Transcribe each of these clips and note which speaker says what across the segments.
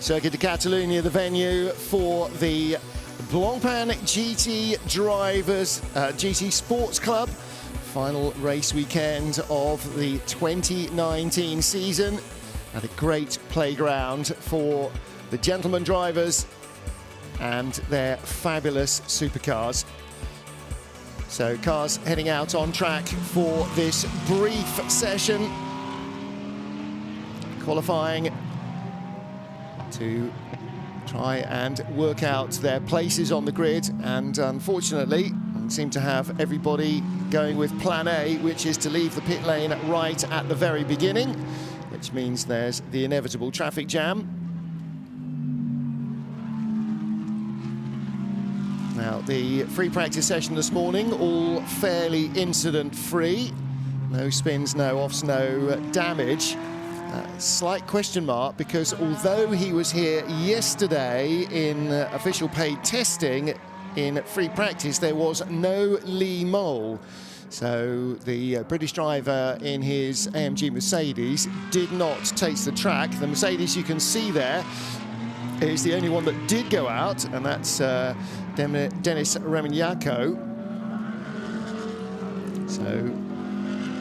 Speaker 1: Circuit de Catalunya, the venue for the Blancpain GT Drivers GT Sports Club. Final race weekend of the 2019 season at a great playground for the gentleman drivers and their fabulous supercars. So cars heading out on track for this brief session, qualifying to try and work out their places on the grid, and unfortunately seem to have everybody going with plan A, which is to leave the pit lane right at the very beginning, which means there's the inevitable traffic jam. Now, the free practice session this morning, all fairly incident-free. No spins, no offs, no damage. Slight question mark, because although he was here yesterday in official paid testing in free practice, there was no Lee Mole. So the British driver in his AMG Mercedes did not taste the track. The Mercedes you can see there is the only one that did go out, and that's Denis Remenjako. So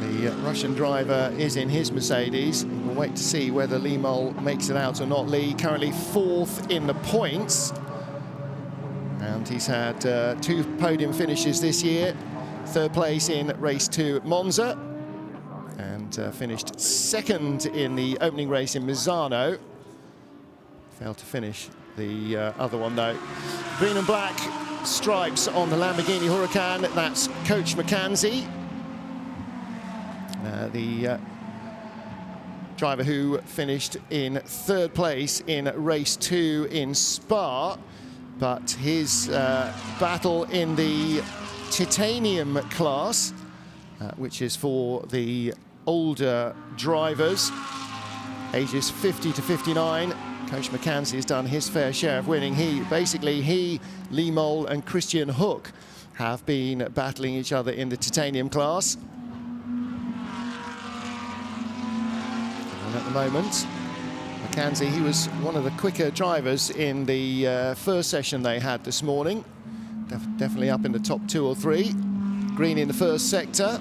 Speaker 1: the Russian driver is in his Mercedes. We'll wait to see whether Lee Mole makes it out or not. Lee currently fourth in the points, and he's had 2 podium finishes this year. Third place in race 2 at Monza, and finished second in the opening race in Misano. Failed to finish the other one though. Green and black stripes on the Lamborghini Huracan, that's Coach McKenzie. The driver who finished in 3rd place in race 2 in Spa, but his battle in the titanium class, which is for the older drivers, ages 50 to 59. Coach McKenzie has done his fair share of winning. He, Lee Mole and Christian Hook have been battling each other in the titanium class. And at the moment, McKenzie, he was one of the quicker drivers in the first session they had this morning. Definitely up in the top 2 or 3. Green in the first sector.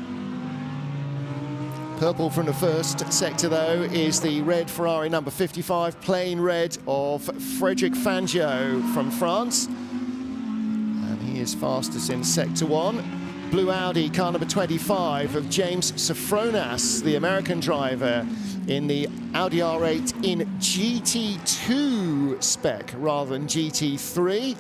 Speaker 1: Purple from the first sector, though, is the red Ferrari number 55, plain red of Frédéric Fangio from France. And he is fastest in sector 1. Blue Audi, car number 25 of James Sofronas, the American driver, in the Audi R8 in GT2 spec rather than GT3.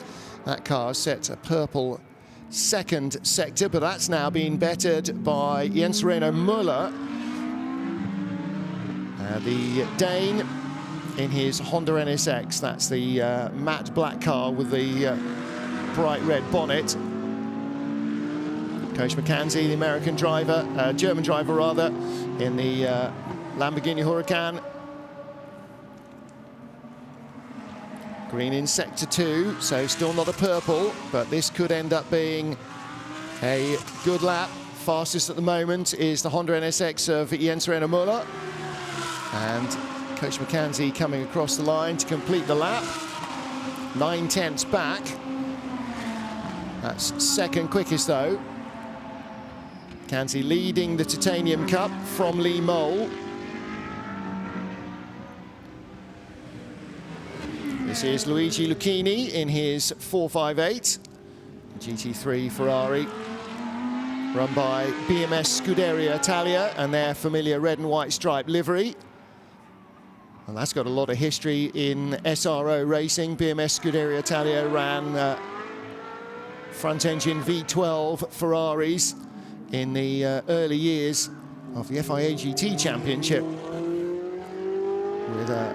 Speaker 1: That car set a purple second sector, but that's now been bettered by Jens Reno Müller, the Dane, in his Honda NSX. That's the matte black car with the bright red bonnet. Coach McKenzie, the American driver, German driver rather, in the Lamborghini Huracan. Green in sector 2, so still not a purple, but this could end up being a good lap. Fastest at the moment is the Honda NSX of Jens Reno Müller. And Coach McKenzie coming across the line to complete the lap. 9/10 back. That's second quickest though. McKenzie leading the Titanium Cup from Lee Mole. This is Luigi Lucchini in his 458 GT3 Ferrari, run by BMS Scuderia Italia and their familiar red and white stripe livery. And that's got a lot of history in SRO racing. BMS Scuderia Italia ran front-engine V12 Ferraris in the early years of the FIA GT Championship, with a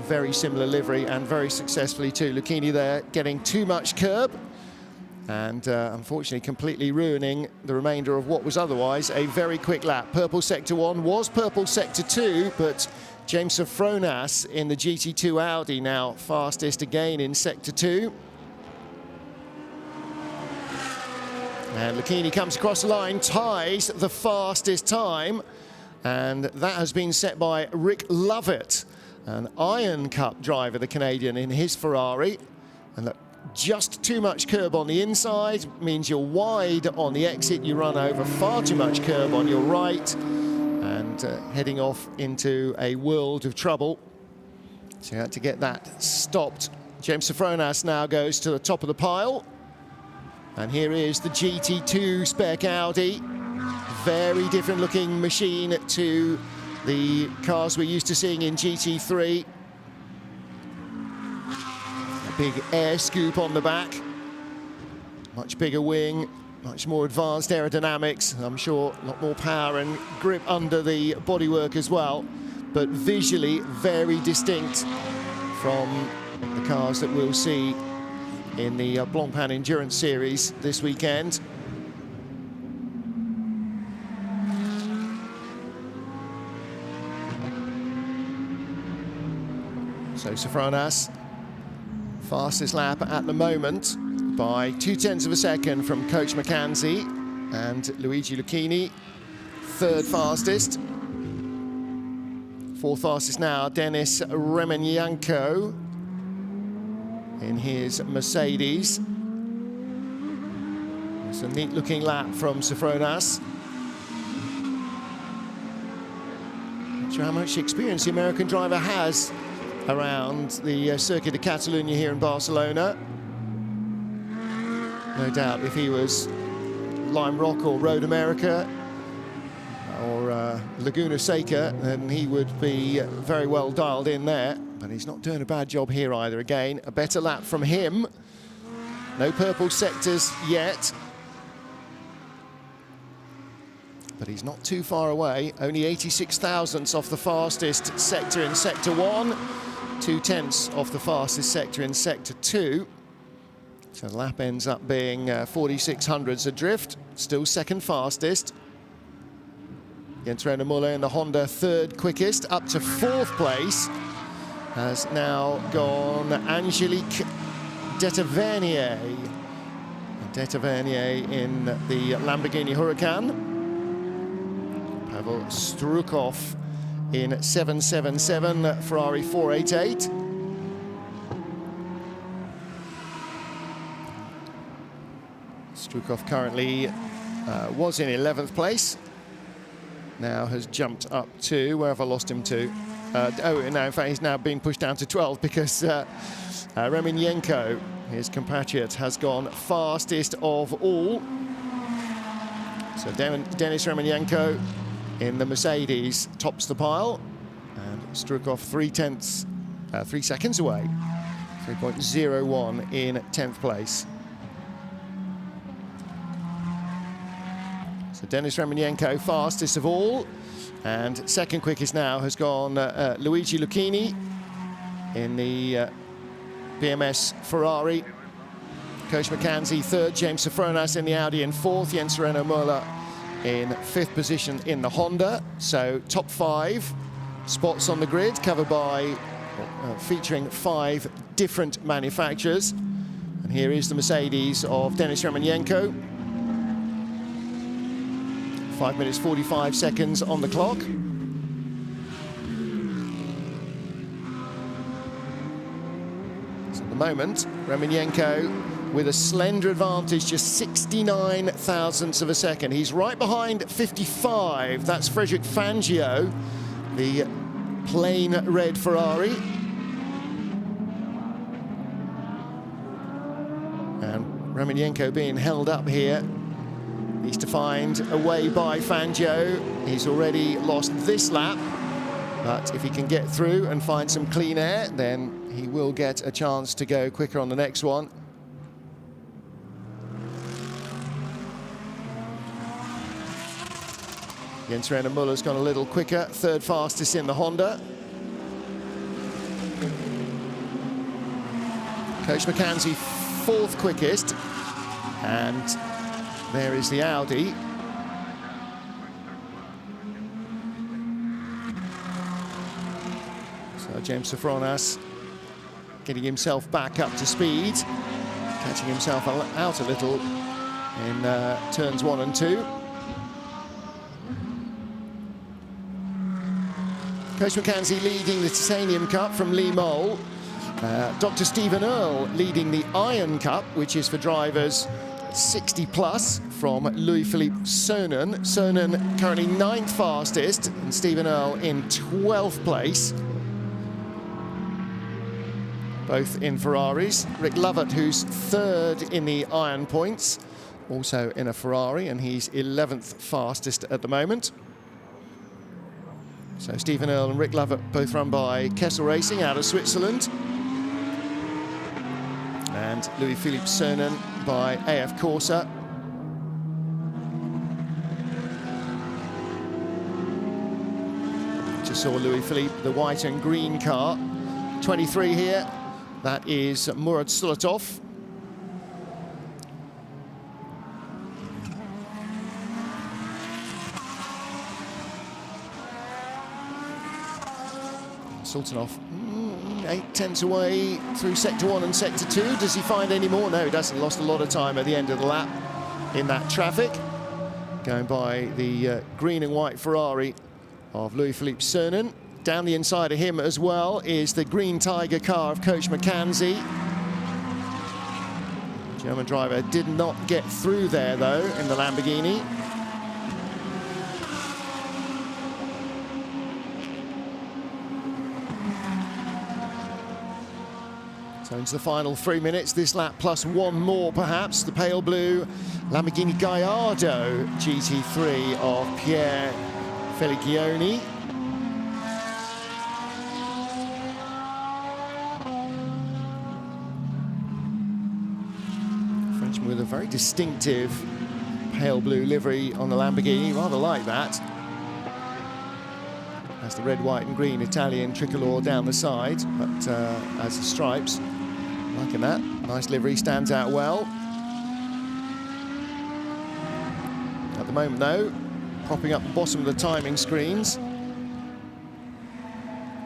Speaker 1: very similar livery, and very successfully too. Lucchini there getting too much curb, and unfortunately completely ruining the remainder of what was otherwise a very quick lap. Purple sector 1 was purple sector 2, but James Sofronas in the GT2 Audi now fastest again in sector 2. And Lucchini comes across the line, ties the fastest time, and that has been set by Rick Lovett. An Iron Cup driver, the Canadian, in his Ferrari. And look, just too much curb on the inside means you're wide on the exit. You run over far too much curb on your right and heading off into a world of trouble. So you had to get that stopped. James Sofronas now goes to the top of the pile. And here is the GT2 spec Audi. Very different looking machine to the cars we're used to seeing in GT3. A big air scoop on the back. Much bigger wing, much more advanced aerodynamics. I'm sure a lot more power and grip under the bodywork as well. But visually very distinct from the cars that we'll see in the Blancpain Endurance Series this weekend. So Sofronas, fastest lap at the moment by 0.2 of a second from Coach McKenzie, and Luigi Lucchini, third fastest. Fourth fastest now, Denis Remenyanko in his Mercedes. It's a neat looking lap from Sofronas. Not sure how much experience the American driver has around the Circuit de Catalunya here in Barcelona. No doubt if he was Lime Rock or Road America or Laguna Seca, then he would be very well dialed in there. But he's not doing a bad job here either. Again, a better lap from him. No purple sectors yet. But he's not too far away. Only 86 thousandths off the fastest sector in Sector 1. 0.2 off the fastest sector in Sector 2. So the lap ends up being 46 hundredths adrift. Still second fastest. Jens René Müller in the Honda, third quickest. Up to fourth place has now gone Angelique Detavernier. Detavernier in the Lamborghini Huracan. Pavel Strukov in 777 Ferrari 488. Strukov currently was in 11th place. Now has jumped up to, where have I lost him to? No, in fact, he's now been pushed down to 12 because Remenyanko, his compatriot, has gone fastest of all. So Denis Remenyanko in the Mercedes tops the pile, and Strukov 3 seconds away, 3.01 in 10th place. So Denis Remenyanko fastest of all, and second quickest now has gone Luigi Lucchini in the BMS Ferrari. Coach McKenzie third, James Sofronas in the Audi in fourth, Jens René Müller in fifth position in the Honda. So top 5 spots on the grid, covered by featuring 5 different manufacturers. And here is the Mercedes of Denis Remenyanko. 5 minutes 45 seconds on the clock. So at the moment, Remenyanko with a slender advantage, just 69 thousandths of a second. He's right behind 55. That's Frédéric Fangio, the plain red Ferrari. And Remenyanko being held up here. Needs to find a way by Fangio. He's already lost this lap, but if he can get through and find some clean air, then he will get a chance to go quicker on the next one. Jens René Müller's gone a little quicker, third fastest in the Honda. Coach McKenzie, fourth quickest, and there is the Audi. So James Sofronas getting himself back up to speed, catching himself out a little in turns 1 and 2. Coach Mackenzie leading the Titanium Cup from Lee Mole. Dr. Stephen Earle leading the Iron Cup, which is for drivers 60 plus, from Louis-Philippe Cernan. Cernan currently 9th fastest, and Stephen Earle in 12th place. Both in Ferraris. Rick Lovett, who's 3rd in the Iron points, also in a Ferrari, and he's 11th fastest at the moment. So Stephen Earle and Rick Lovett both run by Kessel Racing out of Switzerland. And Louis-Philippe Cernan by AF Corsa. Just saw Louis-Philippe, the white and green car. 23 here, that is Murad Sulatov. Sultanov 8/10 away through sector 1 and sector 2. Does he find any more? No, he doesn't. Lost a lot of time at the end of the lap in that traffic. Going by the green and white Ferrari of Louis-Philippe Cernan. Down the inside of him as well is the green Tiger car of Coach Mackenzie. German driver did not get through there though in the Lamborghini. So into the final 3 minutes, this lap plus one more perhaps. The pale blue Lamborghini Gallardo GT3 of Pierre Felicioni. Frenchman with a very distinctive pale blue livery on the Lamborghini, rather like that. Has the red, white and green Italian tricolor down the side, but as the stripes. Liking that. Nice livery, stands out well. At the moment, though, popping up the bottom of the timing screens.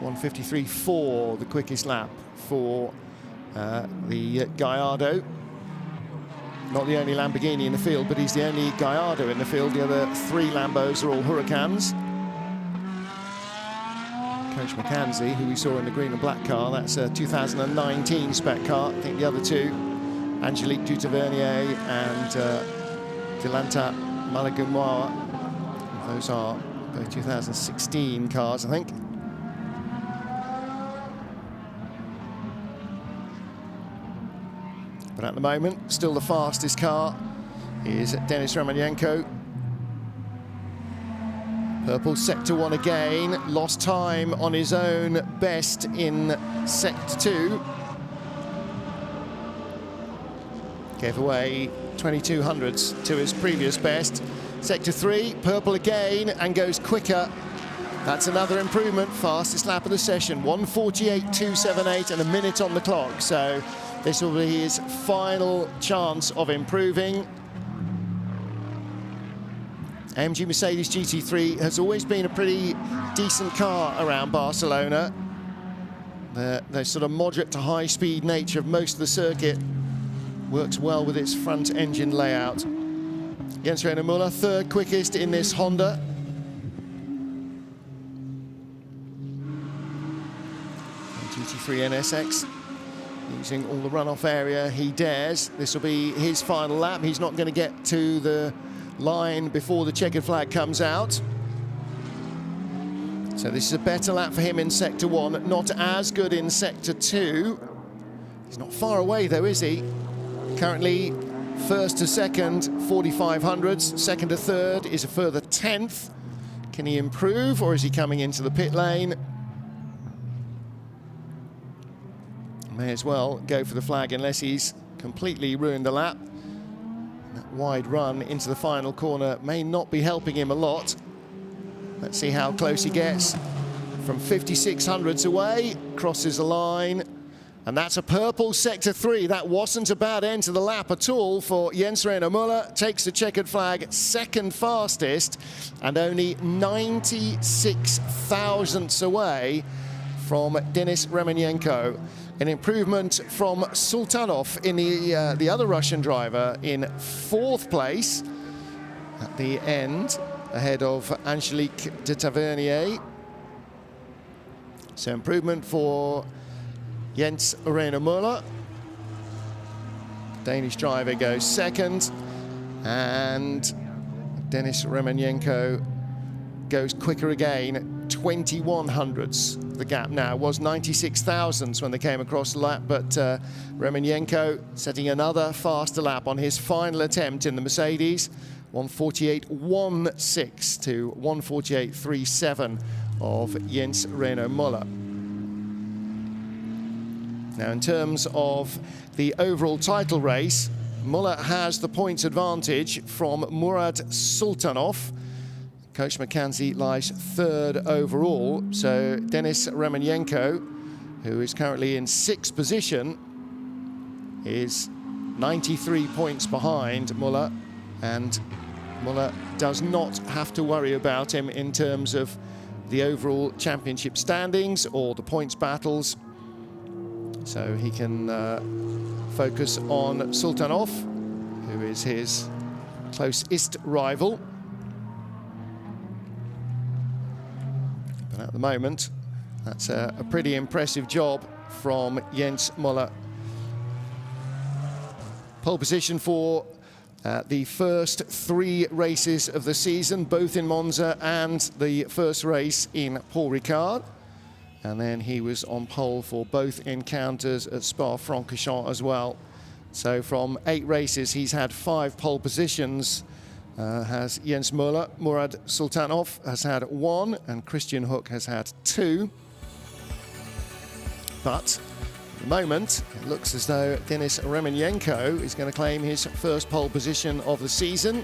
Speaker 1: 1:53.4, the quickest lap for the Gallardo. Not the only Lamborghini in the field, but he's the only Gallardo in the field. The other 3 Lambos are all Huracans. Coach Mackenzie, who we saw in the green and black car, that's a 2019 spec car. I think the other 2, Angelique Dutavernier and Dilanta Malagumoa, those are both 2016 cars, I think. But at the moment, still the fastest car is Denis Romanenko. Purple sector 1 again, lost time on his own best in sector 2. Gave away 22 hundredths to his previous best. Sector 3, purple again, and goes quicker. That's another improvement, fastest lap of the session, 1:48.278 and a minute on the clock. So this will be his final chance of improving. AMG Mercedes GT3 has always been a pretty decent car around Barcelona. The sort of moderate to high speed nature of most of the circuit works well with its front engine layout. Jens Reiner Müller, 3rd quickest in this Honda. GT3 NSX using all the runoff area he dares. This will be his final lap. He's not going to get to the line before the checkered flag comes out. So this is a better lap for him in sector 1, not as good in sector 2. He's not far away though, is he? Currently 1st to 2nd, 45 hundredths. 2nd to 3rd is a further 10th. Can he improve, or is he coming into the pit lane? May as well go for the flag unless he's completely ruined the lap. That wide run into the final corner may not be helping him a lot. Let's see how close he gets. From 56 hundredths away, crosses the line. And that's a purple sector 3. That wasn't a bad end to the lap at all for Jens Reiner Müller. Takes the checkered flag, 2nd fastest, and only 96 thousandths away from Denis Romanenko. An improvement from Sultanov in the other Russian driver in 4th place at the end, ahead of Angelique de Tavernier. So improvement for Jens Müller. Danish driver goes second, and Denis Remenyenko goes quicker again. 21 hundredths. The gap now was 96 thousandths when they came across the lap, but Remenyenko setting another faster lap on his final attempt in the Mercedes. 1:48.16 to 1:48.37 of Jens Müller. Now, in terms of the overall title race, Müller has the points advantage from Murat Sultanov. Coach Mackenzie lies third overall, so Denis Remenyenko, who is currently in sixth position, is 93 points behind Müller, and Müller does not have to worry about him in terms of the overall championship standings or the points battles. So he can focus on Sultanov, who is his closest rival. But at the moment, that's a pretty impressive job from Jens Müller. Pole position for the first three races of the season, both in Monza and the first race in Paul Ricard. And then he was on pole for both encounters at Spa-Francorchamps as well. So from 8 races, he's had 5 pole positions. Has Jens Müller. Murat Sultanov has had 1, and Christian Hook has had 2. But at the moment, it looks as though Denis Remenyenko is going to claim his first pole position of the season.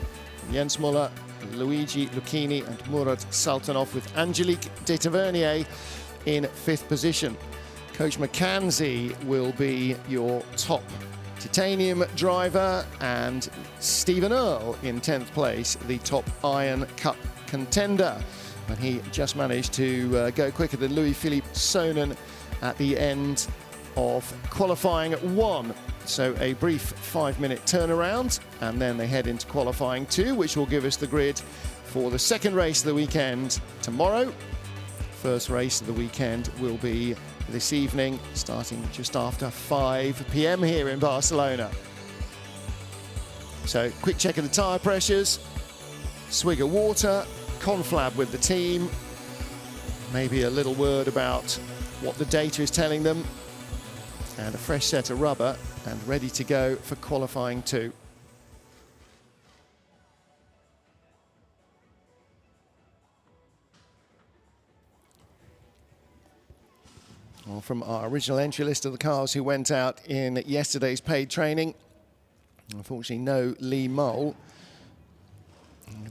Speaker 1: Jens Müller, Luigi Lucchini, and Murat Sultanov, with Angelique de Tavernier in 5th position. Coach Mackenzie will be your top titanium driver, and Stephen Earle in 10th place, the top Iron Cup contender. But he just managed to go quicker than Louis-Philippe Cernan at the end of qualifying 1. So a brief 5-minute turnaround, and then they head into qualifying 2, which will give us the grid for the second race of the weekend tomorrow. First race of the weekend will be this evening, starting just after 5 p.m. here in Barcelona. So, quick check of the tyre pressures, swig of water, conflab with the team, maybe a little word about what the data is telling them, and a fresh set of rubber, and ready to go for qualifying 2. Well, from our original entry list of the cars who went out in yesterday's paid training, unfortunately no Lee Mole.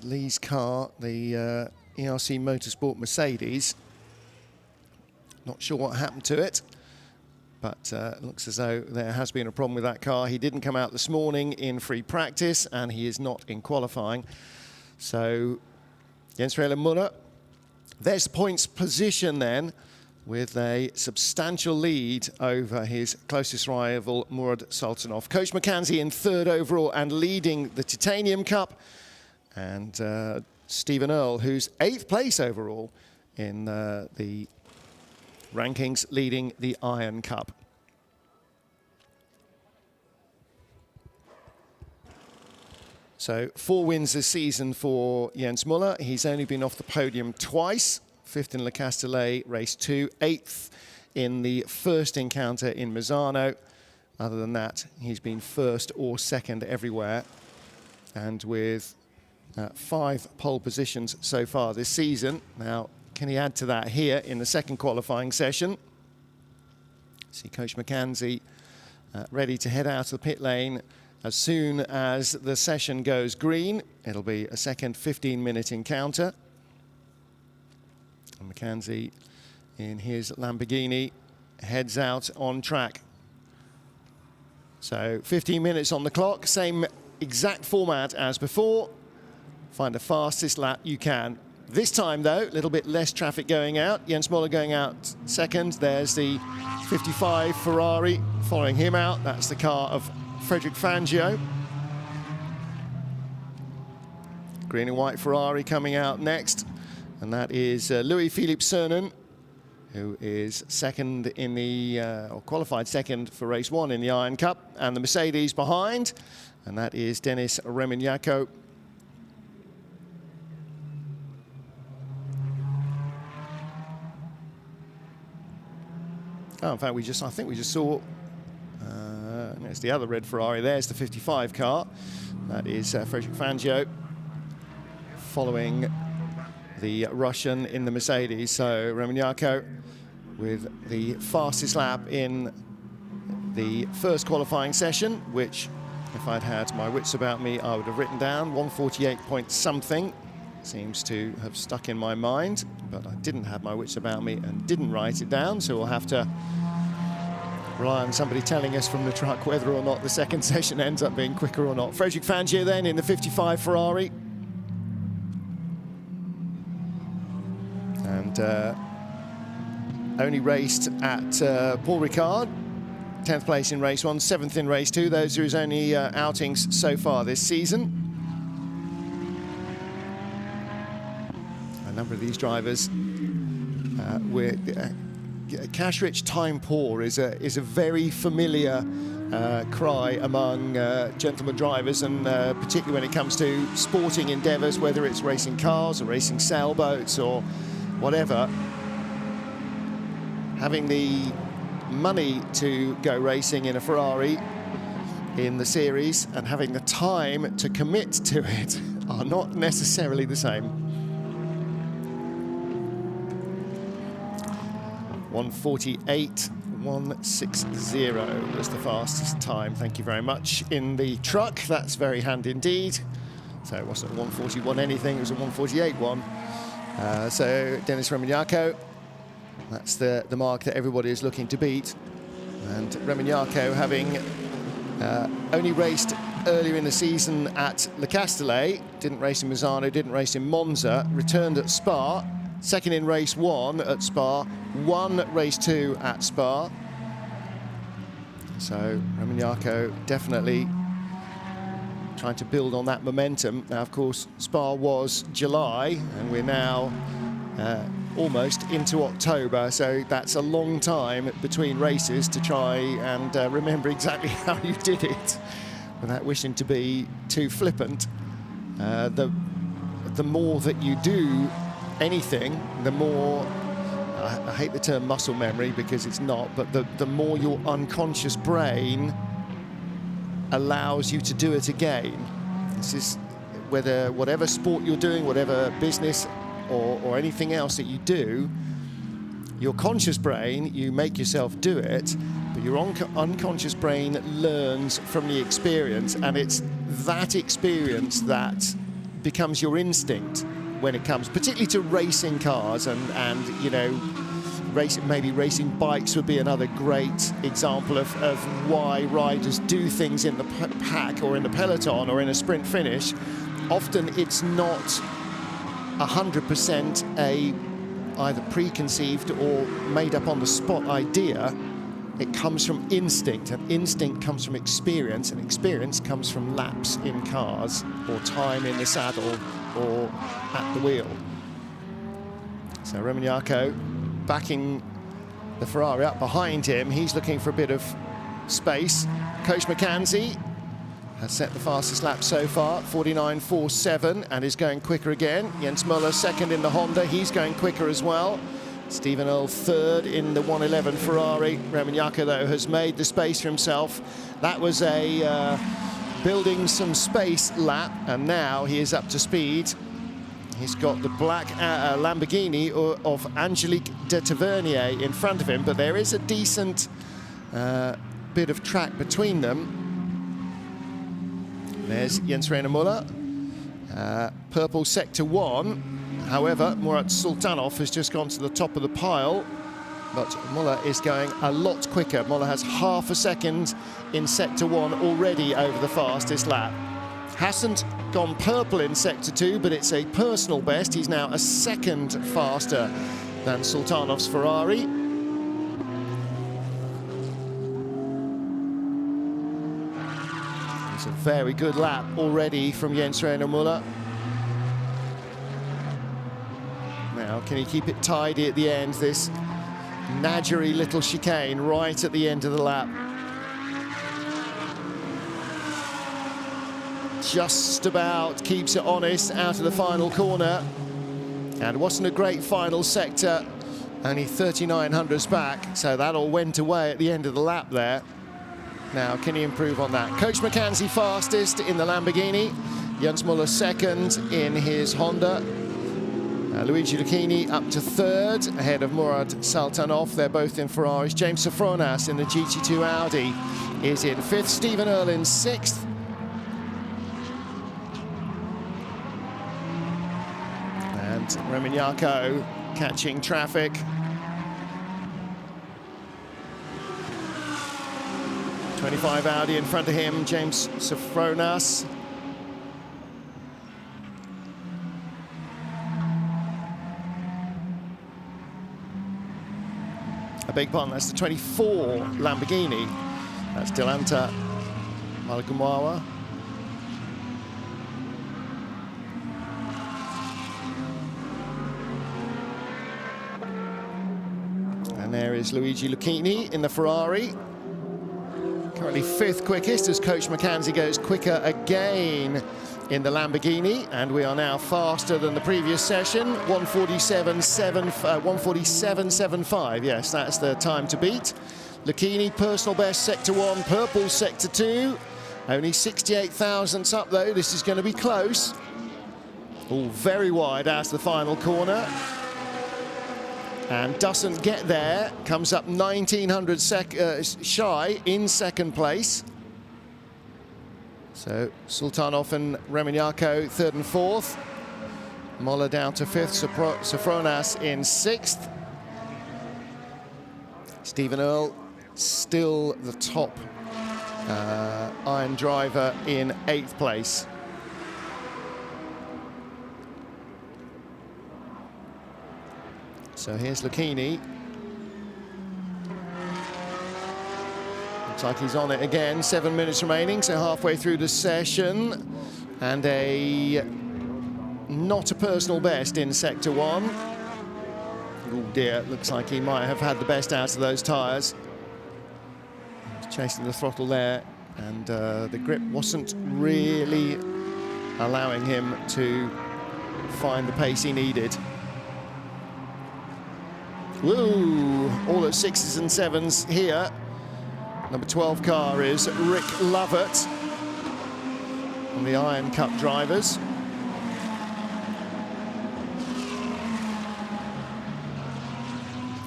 Speaker 1: Lee's car, the ERC Motorsport Mercedes, not sure what happened to it, but it looks as though there has been a problem with that car. He didn't come out this morning in free practice, and he is not in qualifying. So Jens Müller, there's the points position then, with a substantial lead over his closest rival, Murat Sultanov. Coach Mackenzie in 3rd overall and leading the Titanium Cup. And Stephen Earle, who's 8th place overall in the rankings, leading the Iron Cup. So 4 wins this season for Jens Müller. He's only been off the podium twice. 5th in Le Castellet, race 2, 8th in the first encounter in Misano. Other than that, he's been 1st or 2nd everywhere. And with 5 pole positions so far this season. Now, can he add to that here in the second qualifying session? See Coach Mackenzie ready to head out of the pit lane as soon as the session goes green. It'll be a second 15-minute encounter. And Mackenzie, in his Lamborghini, heads out on track. So 15 minutes on the clock, same exact format as before. Find the fastest lap you can. This time, though, a little bit less traffic going out. Jens Müller going out second. There's the 55 Ferrari following him out. That's the car of Frederic Fangio. Green and white Ferrari coming out next. And that is Louis-Philippe Cernan, who is second in the, or qualified second for race 1 in the Iron Cup, and the Mercedes behind, and that is Denis Remignaco. Oh, in fact, I think we just saw, there's the other red Ferrari, there's the 55 car. That is Frédéric Fangio following the Russian in the Mercedes. So Remignaco with the fastest lap in the first qualifying session, which, if I'd had my wits about me, I would have written down 148 point something. Seems to have stuck in my mind, but I didn't have my wits about me and didn't write it down, so we'll have to rely on somebody telling us from the truck whether or not the second session ends up being quicker or not. Frédéric Fangio then in the 55 Ferrari. And only raced at Paul Ricard, 10th place in race 1, 7th in race 2. Those are his only outings so far this season. A number of these drivers cash-rich, time-poor is a very familiar cry among gentlemen drivers, and particularly when it comes to sporting endeavours, whether it's racing cars or racing sailboats or whatever. Having the money to go racing in a Ferrari in the series and having the time to commit to it are not necessarily the same. 1:48.160 was the fastest time, thank you very much, in the truck. That's very handy indeed. So it wasn't a 1:41 anything, it was a 1:48.1. So Denis Remignaco, that's the mark that everybody is looking to beat. And Remignaco, having only raced earlier in the season at Le Castellet, didn't race in Misano, didn't race in Monza, returned at Spa, second in race 1 at Spa, won race 2 at Spa. So Remignaco definitely trying to build on that momentum. Now, of course, Spa was July, and we're now almost into October, so that's a long time between races to try and remember exactly how you did it without wishing to be too flippant. The more that you do anything, the more, I hate the term muscle memory because it's not, but the more your unconscious brain allows you to do it again. This is whatever sport you're doing, whatever business or anything else that you do, your conscious brain, you make yourself do it, but your unconscious brain learns from the experience, and it's that experience that becomes your instinct when it comes, particularly to racing cars and you know, maybe racing bikes would be another great example of why riders do things in the pack or in the peloton or in a sprint finish. Often it's not 100% a either preconceived or made up on the spot idea. It comes from instinct, and instinct comes from experience, and experience comes from laps in cars or time in the saddle or at the wheel. So Remignaco backing the Ferrari up behind him. He's looking for a bit of space. Coach McKenzie has set the fastest lap so far, 49.47, and is going quicker again. Jens Müller second in the Honda, he's going quicker as well. Stephen Earl third in the 111 Ferrari. Remignaco, though, has made the space for himself. That was a building some space lap, and now he is up to speed. He's got the black Lamborghini of Angelique de Tavernier in front of him, but there is a decent bit of track between them. There's Jens Rainer Müller, purple sector 1. However, Murat Sultanov has just gone to the top of the pile, but Müller is going a lot quicker. Müller has half a second in sector 1 already over the fastest lap. Hasn't gone purple in sector 2, but it's a personal best. He's now a second faster than Sultanov's Ferrari. It's a very good lap already from Jens Rainer Müller. Now, can he keep it tidy at the end? This Nadgery little chicane right at the end of the lap. Just about keeps it honest out of the final corner. And it wasn't a great final sector, only 39 hundredths back, so that all went away at the end of the lap there. Now, can he improve on that? Coach McKenzie fastest in the Lamborghini, Jens Muller second in his Honda. Luigi Lucchini up to third, ahead of Murad Sultanov. They're both in Ferraris. James Sofronas in the GT2 Audi is in fifth. Stephen Earle in sixth. Remignacco catching traffic. '25 Audi in front of him, James Sofronas. I beg pardon, that's the 24 Lamborghini. That's Delanta Malagumwawa. And there is Luigi Lucchini in the Ferrari. Currently fifth quickest as Coach McKenzie goes quicker again in the Lamborghini. And we are now faster than the previous session. 147.75. Yes, that's the time to beat. Lucchini, personal best, Sector 1, purple, Sector 2. Only 68 thousandths up, though. This is going to be close. All very wide out of the final corner. And doesn't get there, comes up 1900 shy in second place. So Sultanov and Remignacco third and fourth. Moller down to fifth, Sofronas in sixth. Stephen Earle still the top iron driver in eighth place. So here's Lucchini. Looks like he's on it again. 7 minutes remaining, so halfway through the session. And not a personal best in Sector 1. Oh dear, looks like he might have had the best out of those tyres. Chasing the throttle there, and the grip wasn't really allowing him to find the pace he needed. Woo! All at sixes and sevens here. Number 12 car is Rick Lovett from the Iron Cup drivers.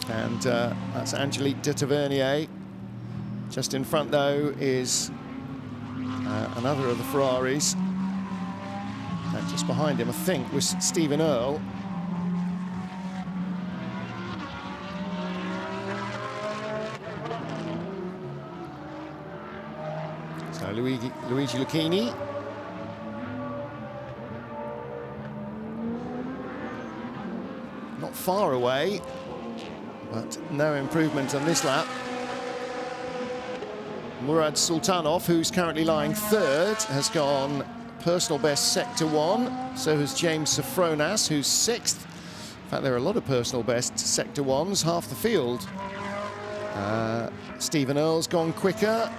Speaker 1: And that's Angelique de Tavernier. Just in front, though, is another of the Ferraris. And just behind him, I think, was Stephen Earle. So Luigi Lucchini. Not far away, but no improvement on this lap. Murad Sultanov, who's currently lying third, has gone personal best Sector 1. So has James Sofronas, who's sixth. In fact, there are a lot of personal best Sector 1s, half the field. Stephen Earle's gone quicker.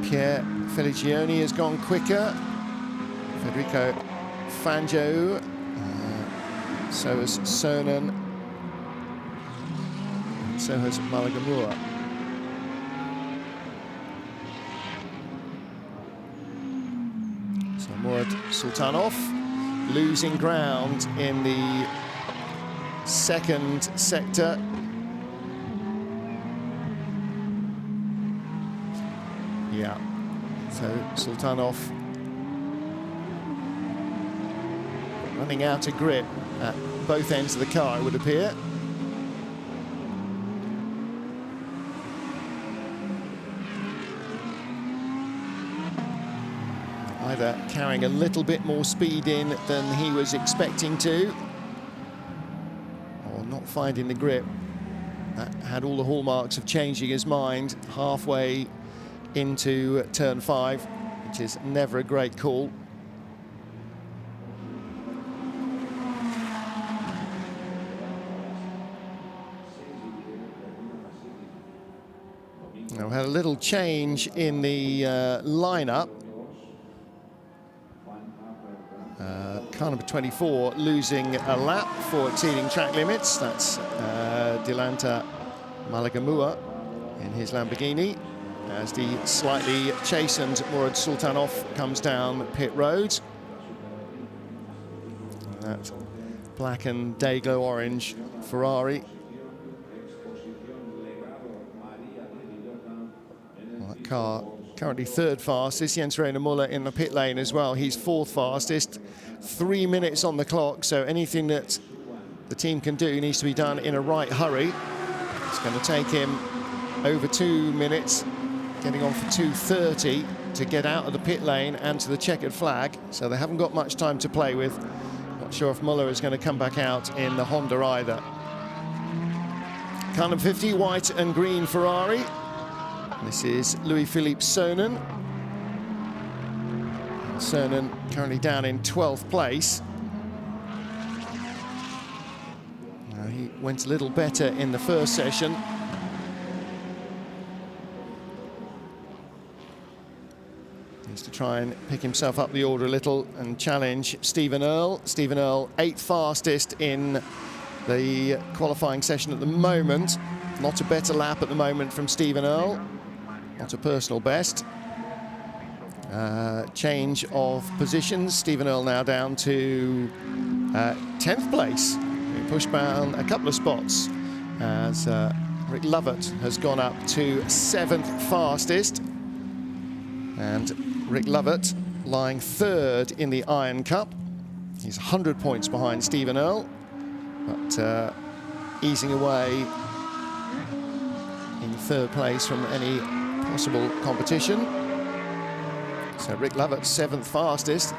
Speaker 1: Pierre Felicioni has gone quicker. Federico Fangio. So has Cernan. And so has Malagamura. So Murad Sultanov losing ground in the second sector. Yeah, so Sultanov running out of grip at both ends of the car, it would appear. Either carrying a little bit more speed in than he was expecting to, or not finding the grip. That had all the hallmarks of changing his mind halfway into turn 5, which is never a great call. had a little change in the lineup. Car number 24 losing a lap for exceeding track limits. That's Dilanta Malagamua in his Lamborghini, as the slightly chastened Murad Sultanov comes down pit road. That black and day-glow orange Ferrari. Well, that car currently third fastest. Jens Reiner Muller in the pit lane as well. He's fourth fastest. 3 minutes on the clock, so anything that the team can do needs to be done in a right hurry. It's going to take him over 2 minutes, getting on for 2:30 to get out of the pit lane and to the checkered flag, so they haven't got much time to play with. Not sure if Muller is going to come back out in the Honda either. Car number 50, white and green Ferrari. This is Louis-Philippe Cernan. Cernan currently down in 12th place. He went a little better in the first session. Needs to try and pick himself up the order a little and challenge Stephen Earl. Stephen Earl, 8th fastest in the qualifying session at the moment. Not a better lap at the moment from Stephen Earl. Not a personal best. Change of positions. Stephen Earl now down to 10th place. He pushed down a couple of spots as Rick Lovett has gone up to 7th fastest. And Rick Lovett lying 3rd in the Iron Cup. He's 100 points behind Stephen Earl, but easing away in 3rd place from any possible competition. So Rick Lovett, 7th fastest.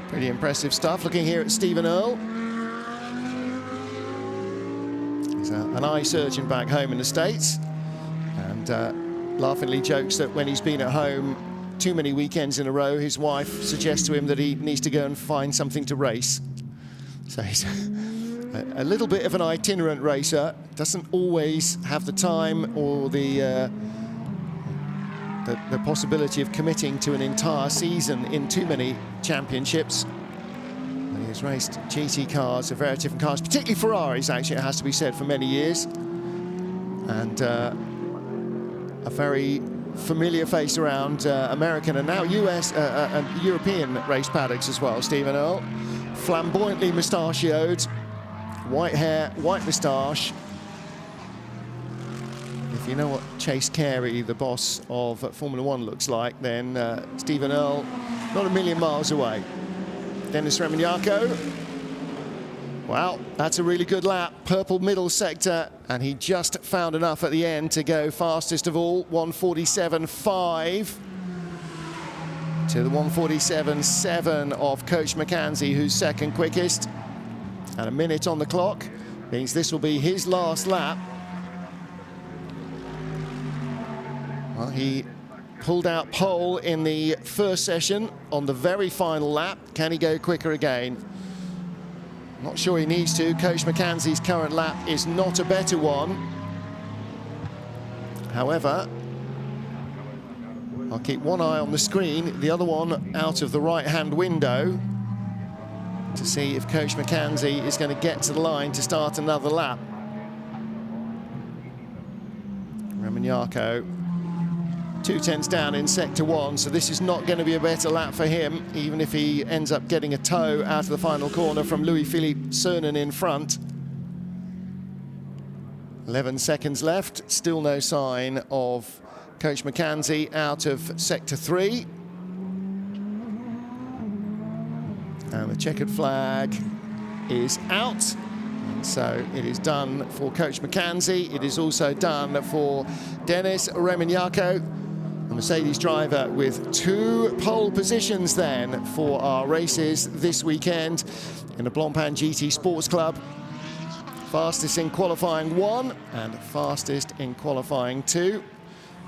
Speaker 1: Pretty impressive stuff. Looking here at Stephen Earl. He's an eye surgeon back home in the States, and laughingly jokes that when he's been at home too many weekends in a row, his wife suggests to him that he needs to go and find something to race. So he's a little bit of an itinerant racer. Doesn't always have the time or the possibility of committing to an entire season in too many championships. He has raced GT cars, a variety of different cars, particularly Ferraris, actually, it has to be said, for many years. And a very familiar face around American and now US and European race paddocks as well, Stephen Earl. Flamboyantly mustachioed, white hair, white moustache. If you know what Chase Carey, the boss of Formula One, looks like, then Stephen Earl, not a million miles away. Dennis Remignaco. Wow, that's a really good lap. Purple middle sector, and he just found enough at the end to go fastest of all, 1:47.5 to the 1:47.7 of Coach McKenzie, who's second quickest. And a minute on the clock means this will be his last lap. Well, he pulled out pole in the first session on the very final lap. Can he go quicker again? Not sure he needs to. Coach McKenzie's current lap is not a better one. However, I'll keep one eye on the screen, the other one out of the right-hand window, to see if Coach McKenzie is going to get to the line to start another lap. Remignaco, 2/10 down in sector 1, so this is not going to be a better lap for him, even if he ends up getting a tow out of the final corner from Louis-Philippe Cernan in front. 11 seconds left, still no sign of Coach McKenzie out of sector 3. And the checkered flag is out. And so it is done for Coach McKenzie. It is also done for Dennis Remignaco, a Mercedes driver with 2 pole positions then for our races this weekend in the Blancpain GT Sports Club. Fastest in qualifying 1 and fastest in qualifying 2.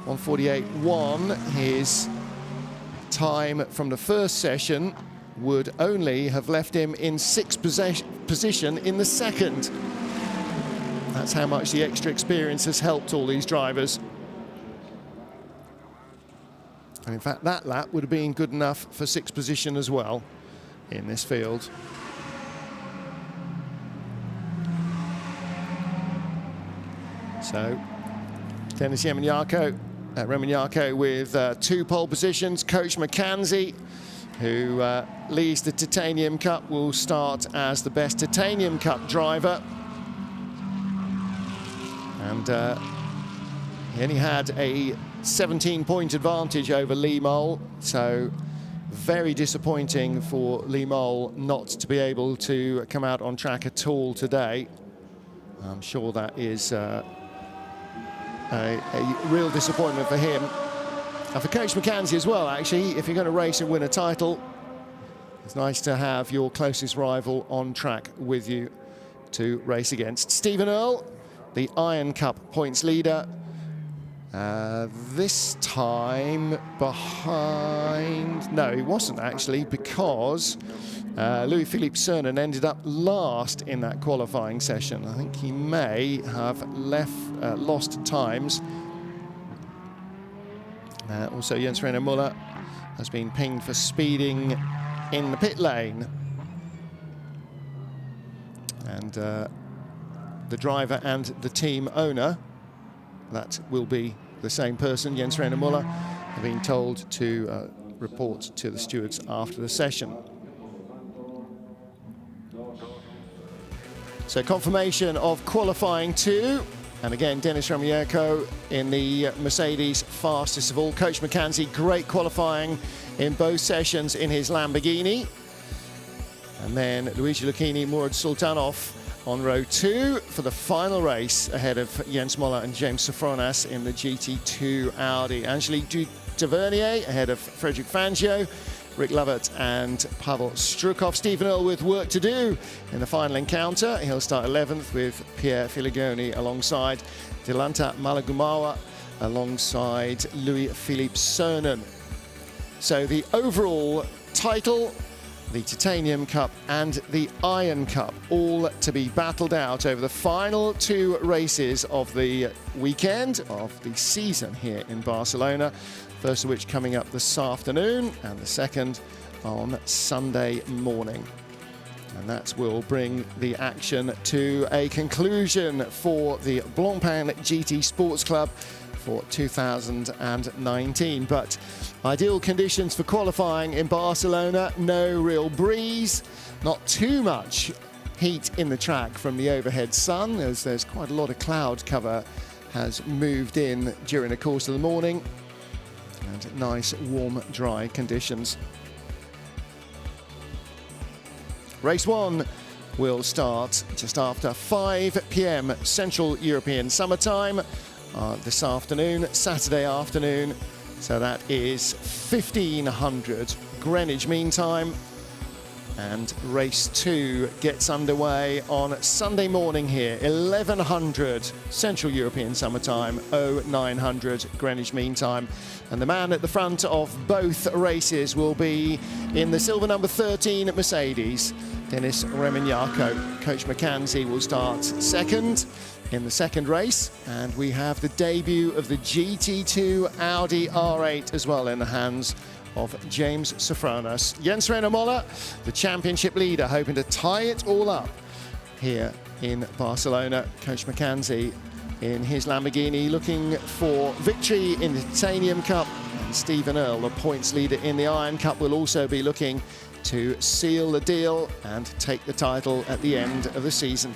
Speaker 1: 1:48.1, his time from the first session would only have left him in 6th position in the second. That's how much the extra experience has helped all these drivers. And in fact, that lap would have been good enough for 6th position as well in this field. So, Dennis Remignaco with 2 pole positions. Coach McKenzie, who leads the Titanium Cup, will start as the best Titanium Cup driver. And he only had a 17-point advantage over Lee Mole, so very disappointing for Lee Mole not to be able to come out on track at all today. I'm sure that is a real disappointment for him. And for Coach McKenzie as well, actually, if you're going to race and win a title, it's nice to have your closest rival on track with you to race against. Stephen Earle, the Iron Cup points leader, this time behind... No, he wasn't actually, because Louis-Philippe Cernan ended up last in that qualifying session. I think he may have lost times. Also, Jens René Müller has been pinged for speeding in the pit lane. And the driver and the team owner, that will be the same person, Jens René Müller, have been told to report to the stewards after the session. So confirmation of qualifying 2. And again, Dennis Remignaco in the Mercedes fastest of all. Coach McKenzie, great qualifying in both sessions in his Lamborghini. And then Luigi Lucchini, Murad Sultanov on row 2 for the final race ahead of Jens Moller and James Sofronas in the GT2 Audi. Angelique Tavernier ahead of Frederic Fangio, Rick Lovett and Pavel Strukov. Stephen Earle with work to do in the final encounter. He'll start 11th with Pierre Filigoni alongside Dilanta Malagumawa alongside Louis-Philippe Cernan. So the overall title, the Titanium Cup and the Iron Cup, all to be battled out over the final 2 races of the weekend, of the season here in Barcelona. First of which coming up this afternoon, and the second on Sunday morning. And that will bring the action to a conclusion for the Blancpain GT Sports Club for 2019. But ideal conditions for qualifying in Barcelona, no real breeze, not too much heat in the track from the overhead sun, as there's quite a lot of cloud cover has moved in during the course of the morning. And nice, warm, dry conditions. Race 1 will start just after 5 p.m. Central European Summer Time this afternoon, Saturday afternoon. So that is 1500 Greenwich Mean Time. And race 2 gets underway on Sunday morning here, 1100 Central European Summer Time, 0900 Greenwich Mean Time. And the man at the front of both races will be in the silver number 13 at Mercedes, Dennis Remignaco. Coach McKenzie will start second in the second race. And we have the debut of the GT2 Audi R8 as well in the hands of James Sofronas. Jens René Müller, the championship leader, hoping to tie it all up here in Barcelona. Coach McKenzie in his Lamborghini looking for victory in the Titanium Cup. And Stephen Earle, the points leader in the Iron Cup, will also be looking to seal the deal and take the title at the end of the season.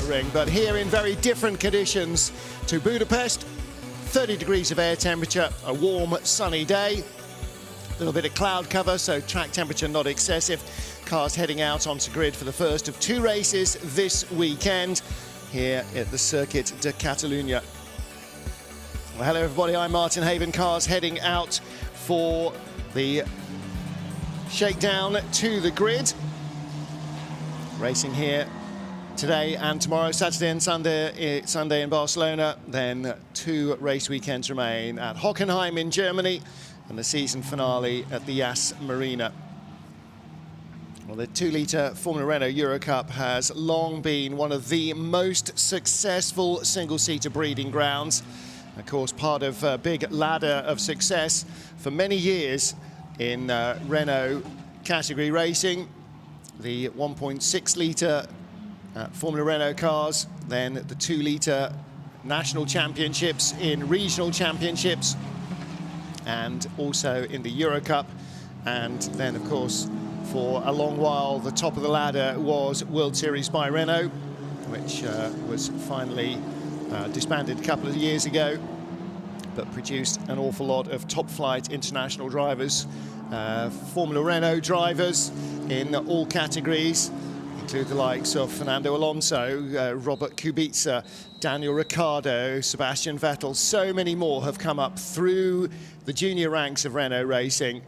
Speaker 1: Nürburgring, but here in very different conditions to Budapest. 30 degrees of air temperature, a warm sunny day, a little bit of cloud cover, so track temperature not excessive. Cars heading out onto grid for the first of 2 races this weekend here at the Circuit de Catalunya. Well, hello everybody, I'm Martin Haven. Cars heading out for the shakedown to the grid. Racing here today and tomorrow, Saturday and Sunday in Barcelona. Then 2 race weekends remain at Hockenheim in Germany and the season finale at the Yas Marina. Well, the 2-litre Formula Renault Eurocup has long been one of the most successful single-seater breeding grounds. Of course, part of a big ladder of success for many years in Renault category racing. The 1.6-litre Formula Renault cars, then the 2-litre national championships in regional championships, and also in the Eurocup. And then, of course, for a long while, the top of the ladder was World Series by Renault, which was finally disbanded a couple of years ago, but produced an awful lot of top-flight international drivers, Formula Renault drivers in all categories, include the likes of Fernando Alonso, Robert Kubica, Daniel Ricciardo, Sebastian Vettel. So many more have come up through the junior ranks of Renault racing.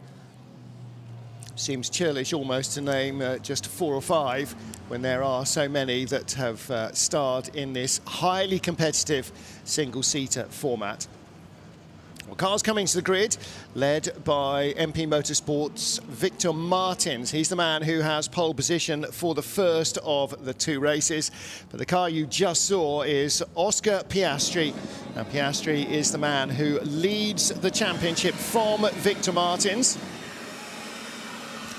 Speaker 1: Seems churlish almost to name just 4 or 5 when there are so many that have starred in this highly competitive single-seater format. Well, cars coming to the grid, led by MP Motorsports' Victor Martins. He's the man who has pole position for the first of the 2 races. But the car you just saw is Oscar Piastri. And Piastri is the man who leads the championship from Victor Martins.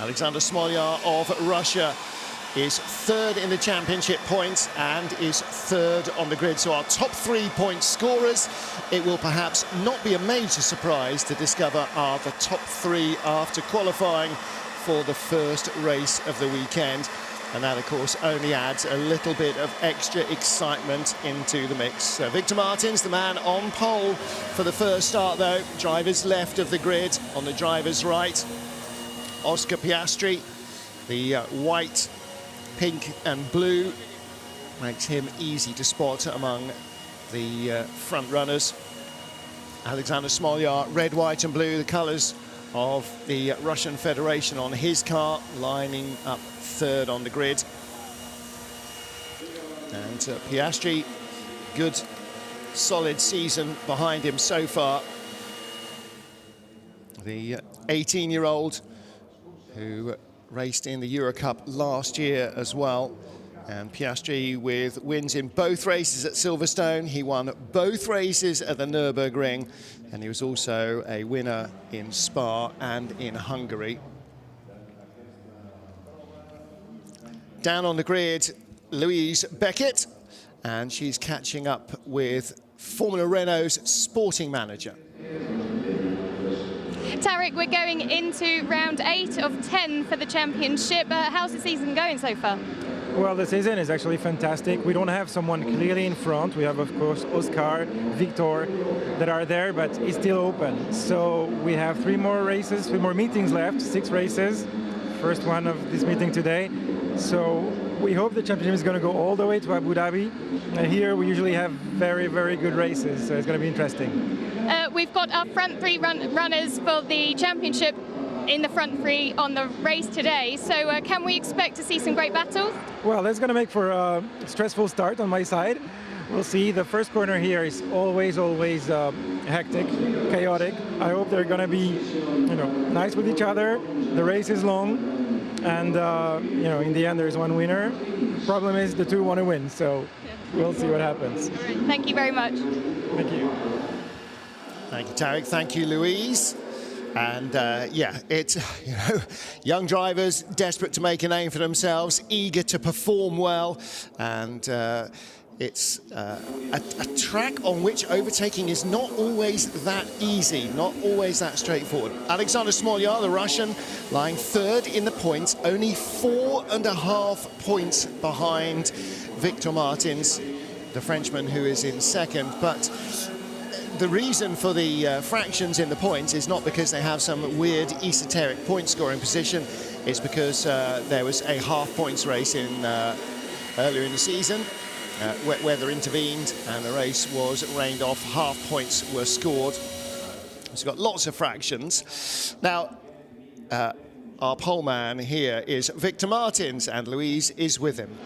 Speaker 1: Alexander Smolyar of Russia is 3rd in the championship points and is 3rd on the grid. So our top 3 point scorers. It will perhaps not be a major surprise to discover are the top 3 after qualifying for the first race of the weekend. And that, of course, only adds a little bit of extra excitement into the mix. Victor Martins, the man on pole for the first start, though. Driver's left of the grid, on the driver's right. Oscar Piastri, the white, pink and blue, makes him easy to spot among the front runners. Alexander Smolyar, red, white and blue, the colours of the Russian Federation on his car, lining up 3rd on the grid. And Piastri, good, solid season behind him so far. The 18-year-old who raced in the Eurocup last year as well. And Piastri with wins in both races at Silverstone. He won both races at the Nürburgring, and he was also a winner in Spa and in Hungary. Down on the grid, Louise Beckett, and she's catching up with Formula Renault's sporting manager.
Speaker 2: Tarek, we're going into round 8 of 10 for the championship. How's the season going so far?
Speaker 3: Well, the season is actually fantastic. We don't have someone clearly in front. We have, of course, Oscar, Victor that are there, but it's still open. So we have 3 more races, 3 more meetings left, 6 races. First one of this meeting today. So we hope the championship is going to go all the way to Abu Dhabi. Here we usually have very, very good races, so it's going to be interesting.
Speaker 2: We've got our front 3 runners for the championship in the front 3 on the race today. So can we expect to see some great battles?
Speaker 3: Well, that's going to make for a stressful start on my side. We'll see. The first corner here is always hectic, chaotic. I hope they're going to be, nice with each other. The race is long, and in the end there's one winner. Problem is the 2 want to win, so we'll see what happens.
Speaker 2: All right. Thank you very much.
Speaker 3: Thank you.
Speaker 1: Thank you, Tarek. Thank you, Louise. And yeah, it's young drivers desperate to make a name for themselves, eager to perform well, and It's a track on which overtaking is not always that easy, not always that straightforward. Alexander Smolyar, the Russian, lying third in the points, only 4.5 points behind Victor Martins, the Frenchman who is in second. But the reason for the fractions in the points is not because they have some weird esoteric point scoring position. It's because there was a half points race in earlier in the season. Wet weather intervened and the race was rained off. Half points were scored. So we've got lots of fractions. Now, our pole man here is Victor Martins, and Louise is with him.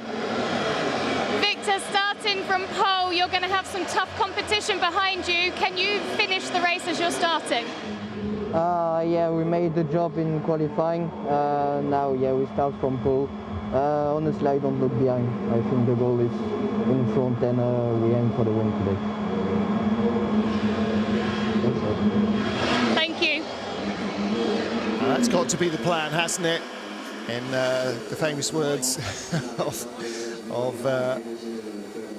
Speaker 2: Victor, starting from pole, you're going to have some tough competition behind you. Can you finish the race as you're starting?
Speaker 4: Yeah, we made the job in qualifying. Now, yeah, we start from pole. Honestly, I don't look behind. I think the goal is in front, and we aim for the win today.
Speaker 2: Thank you.
Speaker 1: That's got to be the plan, hasn't it? In the famous words of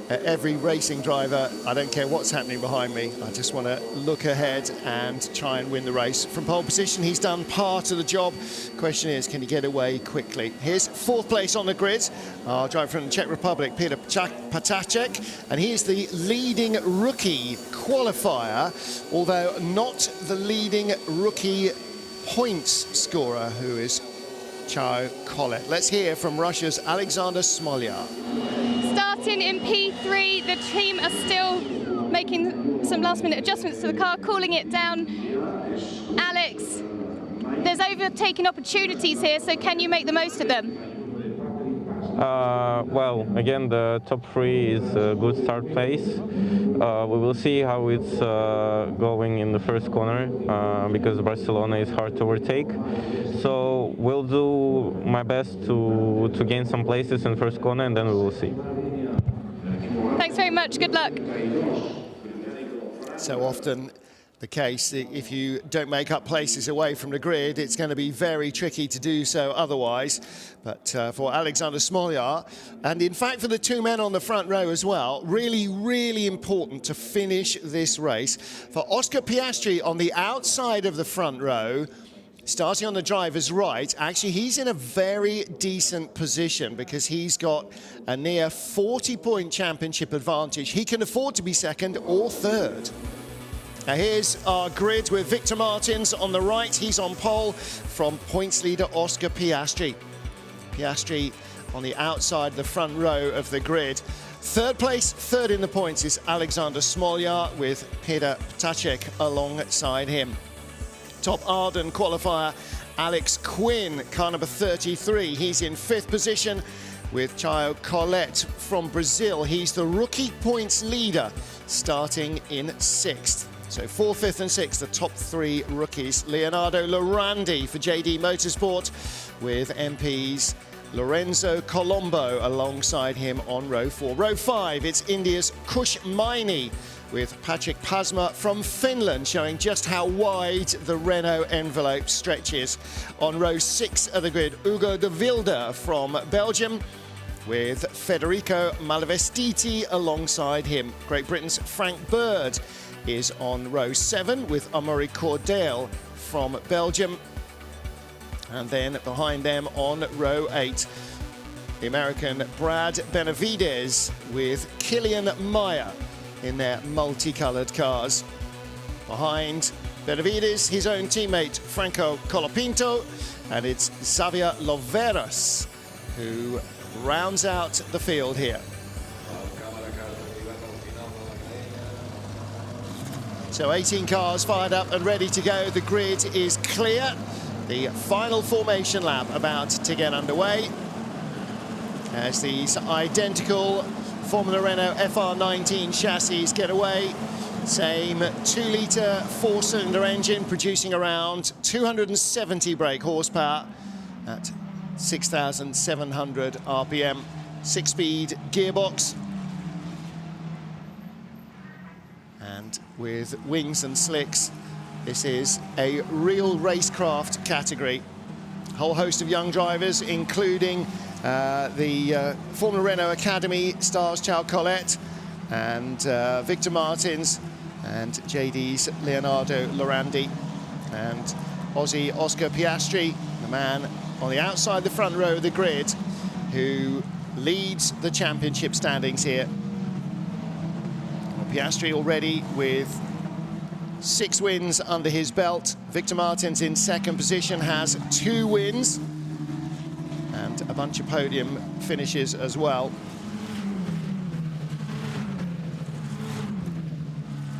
Speaker 1: every racing driver, I don't care what's happening behind me, I just want to look ahead and try and win the race. From pole position, he's done part of the job. Question is, can he get away quickly? Here's fourth place on the grid, our driver from the Czech Republic, Peter Patacek, and he is the leading rookie qualifier, although not the leading rookie points scorer, who is Chao Collet. Let's hear from Russia's Alexander Smolyar.
Speaker 2: Starting in P3, the team are still making some last-minute adjustments to the car, cooling it down. Alex, there's overtaking opportunities here, so can you make the most of them?
Speaker 5: Well, again, the top three is a good start place. We will see how it's going in the first corner because Barcelona is hard to overtake. So we'll do my best to gain some places in the first corner, and then we will see.
Speaker 2: Thanks very much. Good luck.
Speaker 1: So often the case, if you don't make up places away from the grid, it's going to be very tricky to do so otherwise. But for Alexander Smolyar, and in fact for the two men on the front row as well, really, really important to finish this race. For Oscar Piastri on the outside of the front row, starting on the driver's right, actually he's in a very decent position because he's got a near 40-point championship advantage. He can afford to be second or third. Now here's our grid with Victor Martins on the right. He's on pole from points leader Oscar Piastri. Piastri on the outside, the front row of the grid. Third place, third in the points, is Alexander Smolyar with Peter Patacek alongside him. Top Arden qualifier Alex Quinn, car number 33. He's in fifth position with Chao Collet from Brazil. He's the rookie points leader, starting in sixth. So fourth, fifth and sixth, the top three rookies. Leonardo Lorandi for JD Motorsport with MPs Lorenzo Colombo alongside him on row 4. Row 5, it's India's Kush Maini with Patrick Pasma from Finland, showing just how wide the Renault envelope stretches. On row 6 of the grid, Ugo de Wilde from Belgium with Federico Malavestiti alongside him. Great Britain's Frank Bird is on row 7 with Amaury Cordel from Belgium. And then behind them on row 8, the American Brad Benavides with Killian Meyer in their multicolored cars. Behind Benavides, his own teammate Franco Colapinto, and it's Xavier Loveras who rounds out the field here. So 18 cars fired up and ready to go. The grid is clear. The final formation lap about to get underway as these identical Formula Renault FR19 chassis get away. Same 2-litre 4-cylinder engine producing around 270 brake horsepower at 6,700 RPM. 6-speed gearbox. And with wings and slicks, this is a real racecraft category. A whole host of young drivers, including the Formula Renault Academy stars Chao Collet, and Victor Martins and JD's Leonardo Lorandi and Aussie Oscar Piastri, the man on the outside the front row of the grid who leads the championship standings here. Well, Piastri already with 6 wins under his belt. Victor Martins in second position has 2 wins and a bunch of podium finishes as well.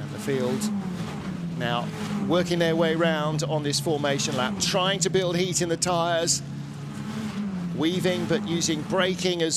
Speaker 1: And the field now working their way round on this formation lap, trying to build heat in the tyres, weaving but using braking as